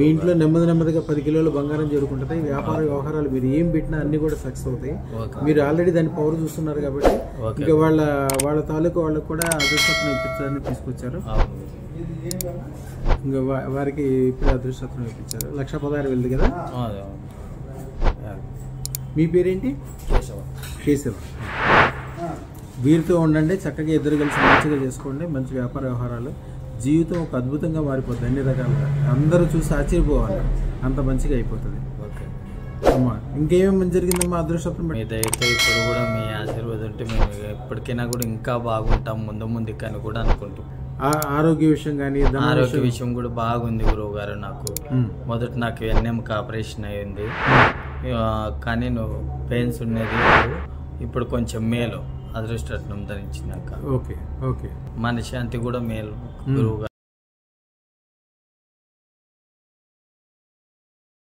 మీ ఇంట్లో నెమ్మదిగా 10 కిలోల బంగారం చేరుకుంటుంది. వ్యాపార వ్యవహారాలు మీరు ఏం పెట్టినా అన్ని కూడా సక్సెస్ అవుతాయి. మీరు ఆల్రెడీ దాని పవర్ చూస్తున్నారు కాబట్టి ఇంకా వాళ్ళ తాలూకు వాళ్ళకు కూడా అదృష్టత్వం ఇప్పించాలని తీసుకొచ్చారు. ఇంకా వారికి ఇప్పుడు అదృష్టత్వం ఇప్పించారు. 1,16,000 కదా. మీ పేరేంటి? కేశవ. వీరితో ఉండండి, చక్కగా ఇద్దరు కలిసి మంచిగా చేసుకోండి. మంచి వ్యాపార వ్యవహారాలు, జీవితం ఒక అద్భుతంగా మారిపోతుంది. అన్ని రకాలుగా అందరూ చూసి ఆశ్చర్యపోవాలి, అంత మంచిగా అయిపోతుంది. అమ్మా ఇంకేమేమి జరిగిందమ్మా అదృష్టం మీదైతే ఇప్పుడు కూడా మీ ఆశీర్వాదం ఉంటే మేము ఎప్పటికైనా కూడా ఇంకా బాగుంటాం ముందు కానీ కూడా అనుకుంటాం. ఆరోగ్య విషయం కానీ ఆరోగ్య విషయం కూడా బాగుంది గురువు గారు. నాకు మొదట నాకు ఎన్ఎంకి ఆపరేషన్ అయ్యింది, కానీ నువ్వు పెయిన్స్ ఉండేది. ఇప్పుడు కొంచెం మేలు అదృష్టం ధరించినాక. Okay okay. మన శాంతి కూడా మేలు గురువు గారు.